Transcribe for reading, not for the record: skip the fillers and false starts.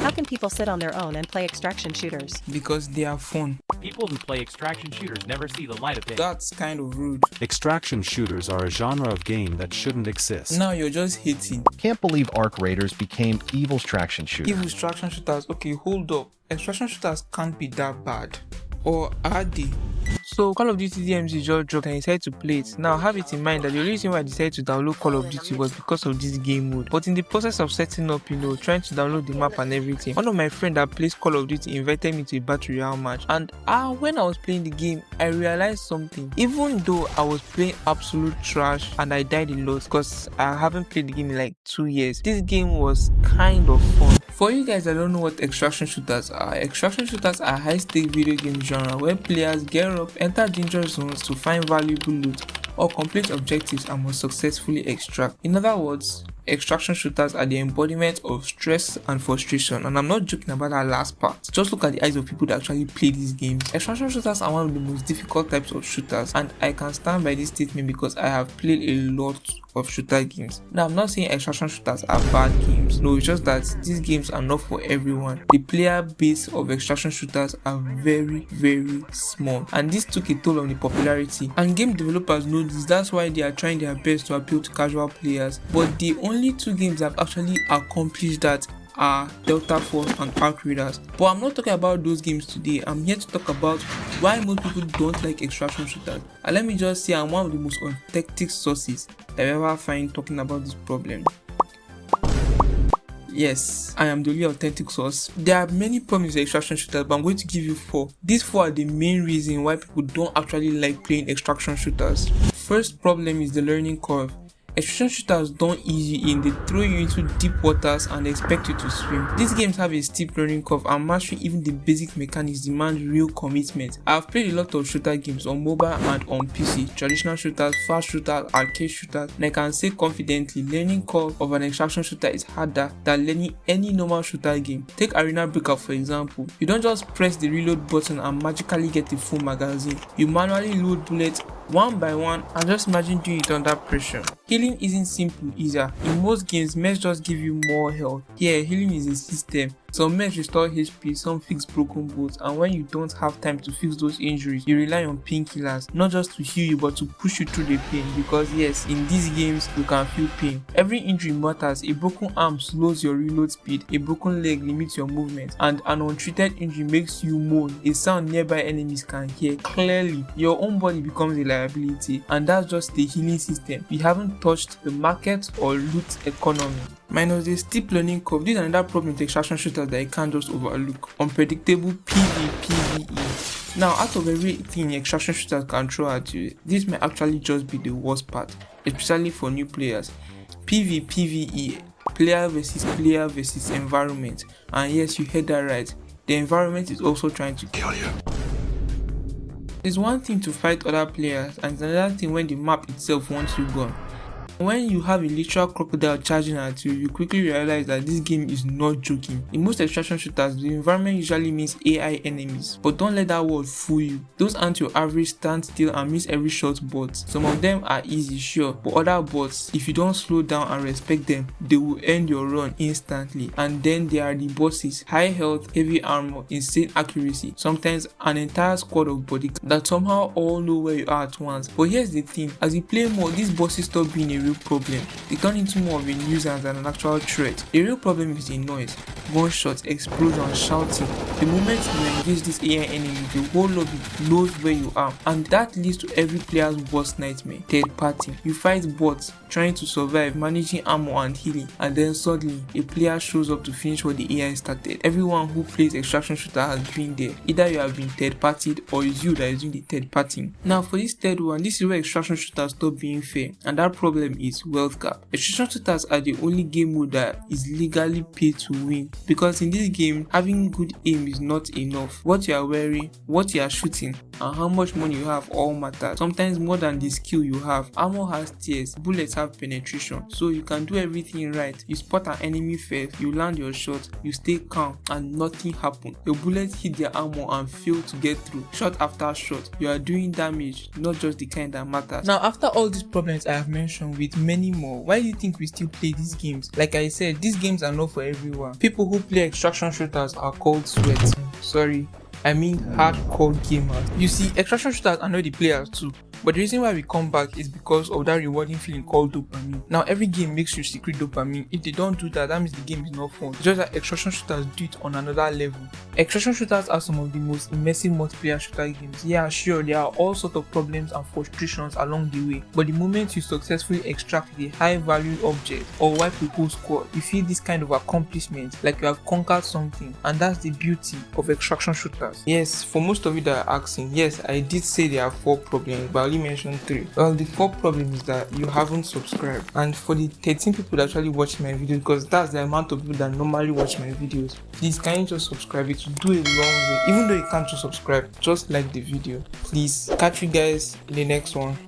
How can people sit on their own and play extraction shooters? Because they are fun. People who play extraction shooters never see the light of day. That's kind of rude. Extraction shooters are a genre of game that shouldn't exist. Now you're just hating. Can't believe Arc Raiders became evil extraction shooters. Evil extraction shooters, okay, hold up. Extraction shooters can't be that bad. Or are they? So Call of Duty DMZ just dropped and I decided to play it. Now have it in mind that the only reason why I decided to download Call of Duty was because of this game mode. But in the process of setting up, trying to download the map and everything, one of my friends that plays Call of Duty invited me to a battle royale match. And when I was playing the game, I realized something. Even though I was playing absolute trash and I died a lot because I haven't played the game in like 2 years, this game was kind of fun. For you guys that don't know what extraction shooters are a high-stake video game genre where players gear up, enter dangerous zones to find valuable loot or complete objectives and must successfully extract. In other words, extraction shooters are the embodiment of stress and frustration, and I'm not joking about that last part. Just look at the eyes of people that actually play these games. Extraction shooters are one of the most difficult types of shooters, and I can stand by this statement because I have played a lot of shooter games. Now I'm not saying extraction shooters are bad games, no, it's just that these games are not for everyone. The player base of extraction shooters are very small, and this took a toll on the popularity, and game developers know this. That's why they are trying their best to appeal to casual players. But the only two games that have actually accomplished that are Delta Force and Arc Raiders. But I'm not talking about those games today. I'm here to talk about why most people don't like extraction shooters. And let me just say, I'm one of the most authentic sources that I ever find talking about this problem. Yes, I am the only authentic source. There are many problems with extraction shooters, but I'm going to give you 4. These 4 are the main reason why people don't actually like playing extraction shooters. First problem is the learning curve. Extraction shooters don't ease you in, they throw you into deep waters and expect you to swim. These games have a steep learning curve, and mastering even the basic mechanics demands real commitment. I have played a lot of shooter games on mobile and on PC, traditional shooters, fast shooters, arcade shooters, and I can say confidently, learning curve of an extraction shooter is harder than learning any normal shooter game. Take Arena Breakout for example. You don't just press the reload button and magically get a full magazine. You manually load bullets one by one and just imagine doing it under pressure. Healing isn't simple either. In most games, meds just give you more health. Here, healing is a system. Some meds restore HP, some fix broken bones, and when you don't have time to fix those injuries, you rely on painkillers, not just to heal you but to push you through the pain, because yes, in these games you can feel pain. Every injury matters. A broken arm slows your reload speed, a broken leg limits your movement, and an untreated injury makes you moan, a sound nearby enemies can hear clearly. Your own body becomes a liability, and that's just the healing system. We haven't touched the market or loot economy. Minus the steep learning curve, this is another problem with extraction shooters that you can't just overlook. Unpredictable PvE. Now, out of everything extraction shooters can throw at you, this may actually just be the worst part, especially for new players. PvE, player versus environment. And yes, you heard that right, the environment is also trying to kill you. It's one thing to fight other players, and it's another thing when the map itself wants you gone. When you have a literal crocodile charging at you, you quickly realize that this game is not joking. In most extraction shooters, the environment usually means AI enemies, but don't let that word fool you. Those aren't your average stand still and miss every shot bots. Some of them are easy, sure, but other bots, if you don't slow down and respect them, they will end your run instantly. And then there are the bosses: high health, heavy armor, insane accuracy, sometimes an entire squad of bodyguards that somehow all know where you are at once. But here's the thing, as you play more, these bosses stop being a real problem. They turn into more of a nuisance than an actual threat. The real problem is the noise, gunshots, explosions, shouting. The moment you engage this AI enemy, the whole lobby knows where you are, and that leads to every player's worst nightmare: third party. You fight bots trying to survive, managing ammo and healing, and then suddenly a player shows up to finish what the AI started. Everyone who plays extraction shooter has been there. Either you have been third partied or it's you that is doing the third party. Now for this third one, this is where extraction shooters stop being fair, and that problem is wealth gap. Extraction shooters are the only game mode that is legally paid to win, because in this game having good aim is not enough. What you are wearing, what you are shooting, and how much money you have all matters. Sometimes more than the skill you have. Armor has tears, bullets have penetration, so you can do everything right. You spot an enemy first, you land your shot, you stay calm, and nothing happens. Your bullets hit their armor and fail to get through. Shot after shot, you are doing damage, not just the kind that matters. Now, after all these problems I have mentioned with many more, why do you think we still play these games? Like I said, these games are not for everyone. People who play extraction shooters are called sweats. Sorry, I mean hardcore gamers. You see, extraction shooters are not the players too. But the reason why we come back is because of that rewarding feeling called dopamine. Now, every game makes you secret dopamine. If they don't do that, that means the game is not fun. It's just that extraction shooters do it on another level. Extraction shooters are some of the most immersive multiplayer shooter games. Yeah, sure, there are all sorts of problems and frustrations along the way. But the moment you successfully extract the high-value object or wipe a whole squad, you feel this kind of accomplishment, like you have conquered something. And that's the beauty of extraction shooters. Yes, for most of you that are asking, yes, I did say there are 4 problems, but I only mentioned 3. Well, the 4 problem is that you haven't subscribed. And for the 13 people that actually watch my videos, because that's the amount of people that normally watch my videos, please can you just subscribe? It will do a long way. Even though you can't just subscribe, just like the video. Please, catch you guys in the next one.